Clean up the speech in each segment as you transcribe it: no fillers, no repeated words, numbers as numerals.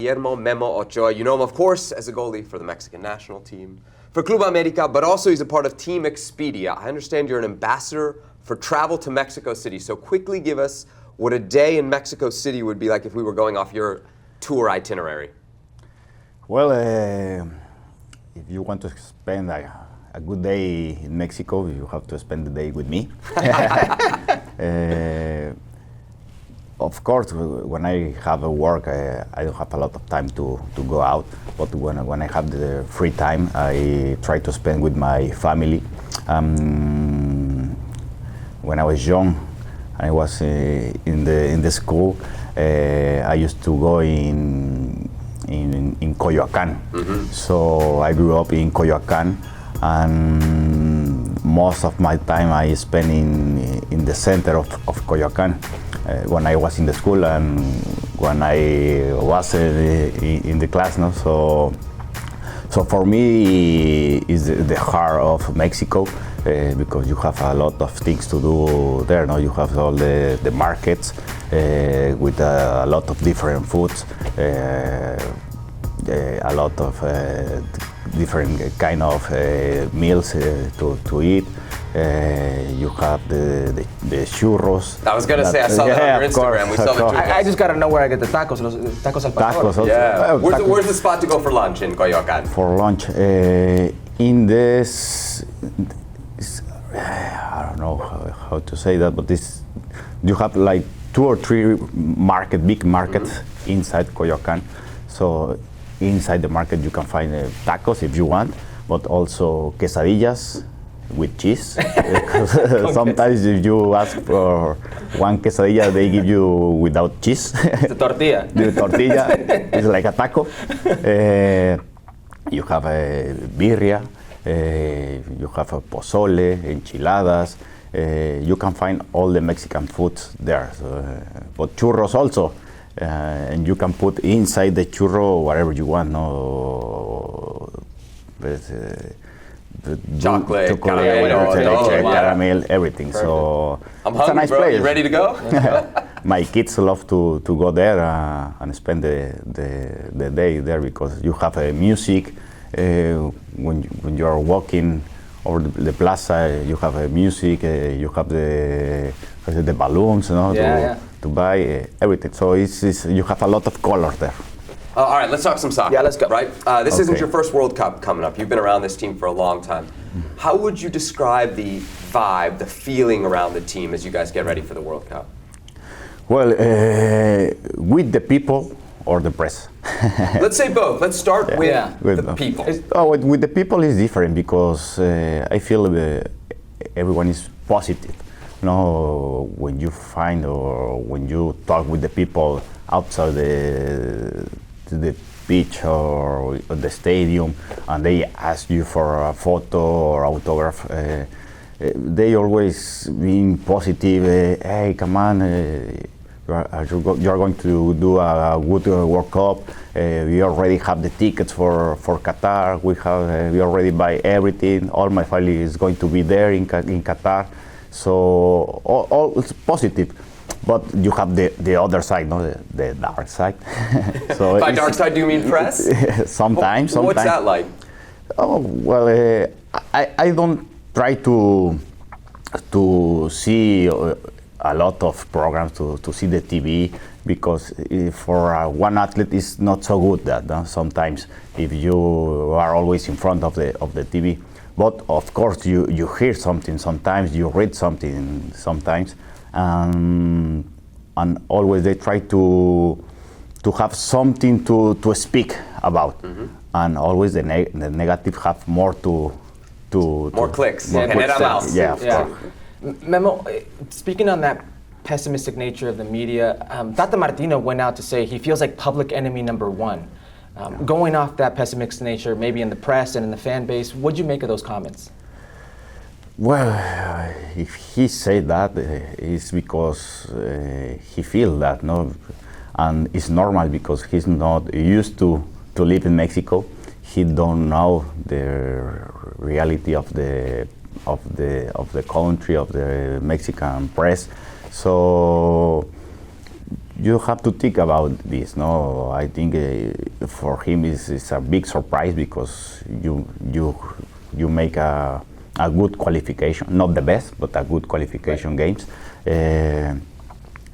Guillermo Memo Ochoa. You know him, of course, as a goalie for the Mexican national team, for Futbol Americas, but also he's a part of Team Expedia. I understand you're an ambassador for travel to Mexico City. So quickly give us what a day in Mexico City would be like if we were going off your tour itinerary. Well, if you want to spend a good day in Mexico, you have to spend the day with me. Of course, when I have a work, I don't have a lot of time to go out. But when I have the free time, I try to spend with my family. When I was young, I was in the school. I used to go in Coyoacán. Mm-hmm. So I grew up in Coyoacán, and most of my time I spent in the center of Coyoacán. When I was in the school and when I was in the class, no? So for me, it's the heart of Mexico because you have a lot of things to do there. No? You have all the markets with a lot of different foods, a lot of different kind of meals to eat. You have the churros. I was going to say, I saw that on your Instagram. Course, we saw the churros. I just got to know where I get the tacos, tacos al pastor. Tacos also. Yeah. Where's the spot to go for lunch in Coyoacán? For lunch, in this, I don't know how to say that, but this, you have like 2 or 3 big markets mm-hmm. inside Coyoacán. So inside the market you can find tacos if you want, but also quesadillas with cheese. Sometimes if you ask for one quesadilla, they give you without cheese. The tortilla. The tortilla is like a taco. You have a birria, you have a pozole, enchiladas. You can find all the Mexican foods there. So, but churros also. And you can put inside the churro whatever you want. No, chocolate, caramel, everything. Perfect. So I'm it's hungry, a nice bro. place. You ready to go? My kids love to go there and spend the day there because you have music. When you are walking over the plaza, you have music. You have the balloons, to buy everything. So you have a lot of color there. All right, let's talk some soccer. Yeah, let's go. Right? This isn't your first World Cup coming up. You've been around this team for a long time. How would you describe the vibe, the feeling around the team as you guys get ready for the World Cup? Well, with the people or the press? Let's say both. Let's start with the people. With the people is different because I feel everyone is positive. No, when you find or when you talk with the people outside the beach or the stadium and they ask you for a photo or autograph, they always being positive. Hey, come on, you're going to do a good World Cup. We already have the tickets for Qatar. We already buy everything. All my family is going to be there in Qatar. So all it's positive. But you have the other side, no, the dark side. So by dark side, do you mean press? Sometimes. What's that like? Oh well, I don't try to see a lot of programs to see the TV because for one athlete it's not so good that sometimes if you are always in front of the TV. But of course you hear something sometimes, you read something sometimes. And always they try to have something to speak about, mm-hmm. and always the negative have more more clicks. More clicks. Yeah, of course. Memo, speaking on that pessimistic nature of the media, Tata Martinos went out to say he feels like public enemy number 1. Going off that pessimistic nature, maybe in the press and in the fan base, what'd you make of those comments? Well, if he said that, it's because he feels that, no, and it's normal because he's not used to live in Mexico. He don't know the reality of the country, of the Mexican press. So you have to think about this. No, I think for him it's a big surprise because you make a good qualification, not the best, but a good qualification games.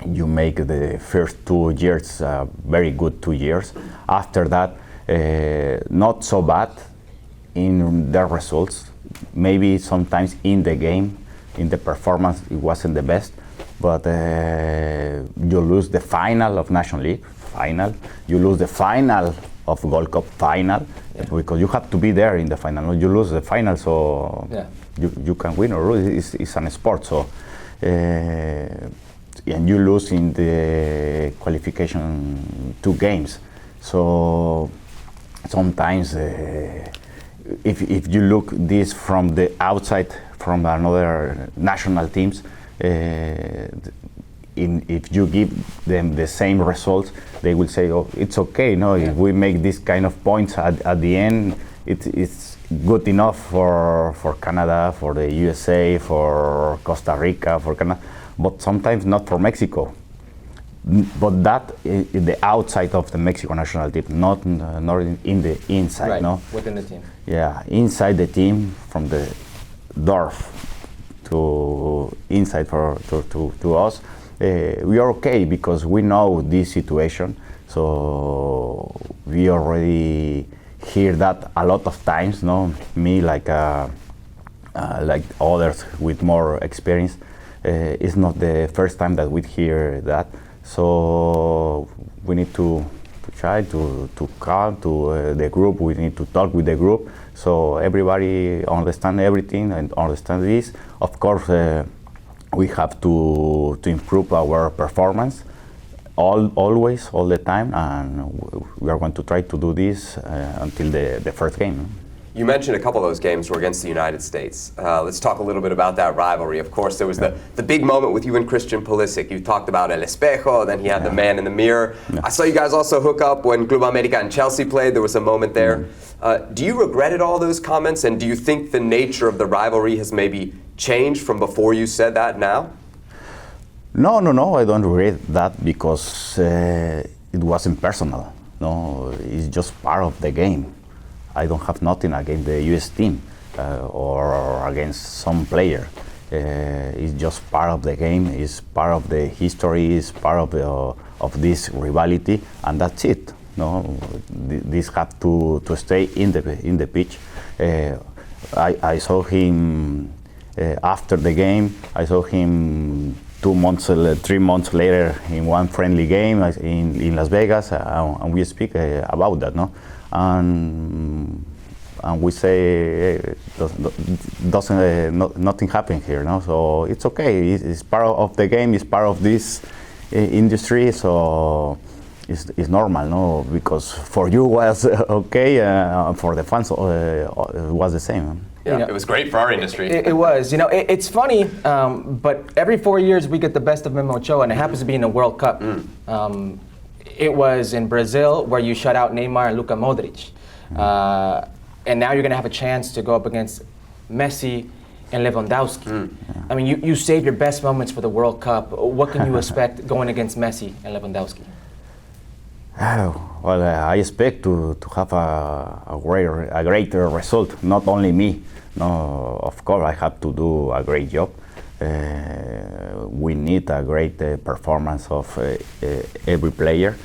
You make the first 2 years very good 2 years. After that, not so bad in the results. Maybe sometimes in the game, in the performance, it wasn't the best. But you lose the final of National League final. You lose the final of Gold Cup final because you have to be there in the final. You lose the final, so you can win or lose. It's an sport, so. And you lose in the qualification 2 games. So sometimes if you look this from the outside, from another national teams, if you give them the same results, they will say, oh, it's okay, no, if we make this kind of points at the end, it's good enough for Canada, for the USA, for Costa Rica, for Canada. But sometimes not for Mexico. But that is the outside of the Mexico national team, not in the inside, right, no? Within the team. Yeah, inside the team, from the door to inside to us, we are okay because we know this situation. So we already hear that a lot of times, no? Me like others with more experience. It's not the first time that we hear that, so we need to try to come to the group. We need to talk with the group so everybody understand everything and understand this. Of course, we have to improve our performance always, all the time, and we are going to try to do this until the first game. You mentioned a couple of those games were against the United States. Let's talk a little bit about that rivalry. Of course, there was the big moment with you and Christian Pulisic. You talked about El Espejo, then he had the man in the mirror. I saw you guys also hook up when Club America and Chelsea played. There was a moment there. Do you regret all those comments, and do you think the nature of the rivalry has maybe changed from before you said that now? No, I don't regret that because it wasn't personal. No, it's just part of the game. I don't have nothing against the US team or against some player. It's just part of the game. It's part of the history. It's part of this rivalry, and that's it. No, this have to stay in the pitch. I saw him after the game. I saw him 2 months, 3 months later in one friendly game in Las Vegas, and we speak about that, no. And we say nothing happened here, no. So it's okay. It's part of the game. It's part of this industry. So it's normal, no. Because for you was okay. For the fans, it was the same. Yeah, it was great for our industry. It was. It's funny, but every 4 years we get the best of Memo Ochoa, and it happens to be in a World Cup. It was in Brazil where you shut out Neymar and Luka Modric. And now you're going to have a chance to go up against Messi and Lewandowski. I mean, you saved your best moments for the World Cup. What can you expect going against Messi and Lewandowski? Well, I expect to have a greater result. Not only me. No, of course, I have to do a great job. We need a great performance of every player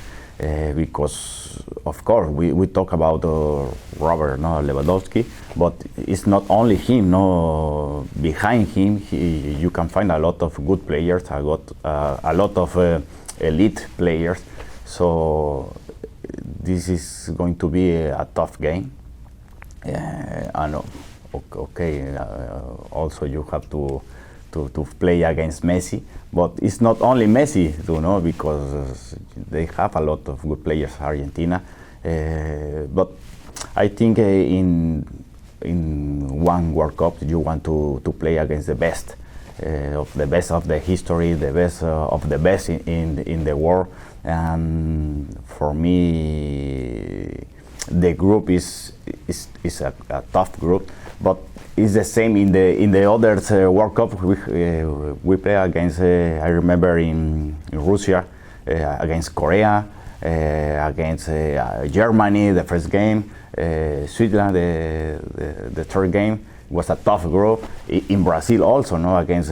because, of course, we talk about Robert Lewandowski, but it's not only him. No, behind him, you can find a lot of good players. I got a lot of elite players. So this is going to be a tough game. And okay, also you have to play against Messi, but it's not only Messi, because they have a lot of good players, Argentina. But I think in one World Cup you want to play against the best of the history, the best of the best in the world. And for me, the group is a tough group, but it's the same in the other World Cup. We play against. I remember in Russia, against Korea, against Germany, the first game, Switzerland, the third game. It was a tough group. In Brazil also, no, against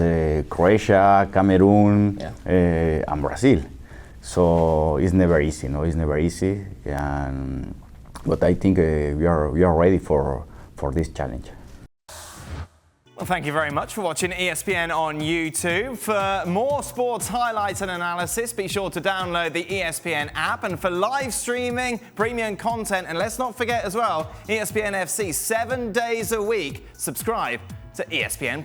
Croatia, Cameroon, and Brazil. So it's never easy, no, it's never easy. But I think we are ready for this challenge. Well, thank you very much for watching ESPN on YouTube. For more sports highlights and analysis, be sure to download the ESPN app. And for live streaming, premium content, and let's not forget as well, ESPN FC 7 days a week. Subscribe to ESPN+.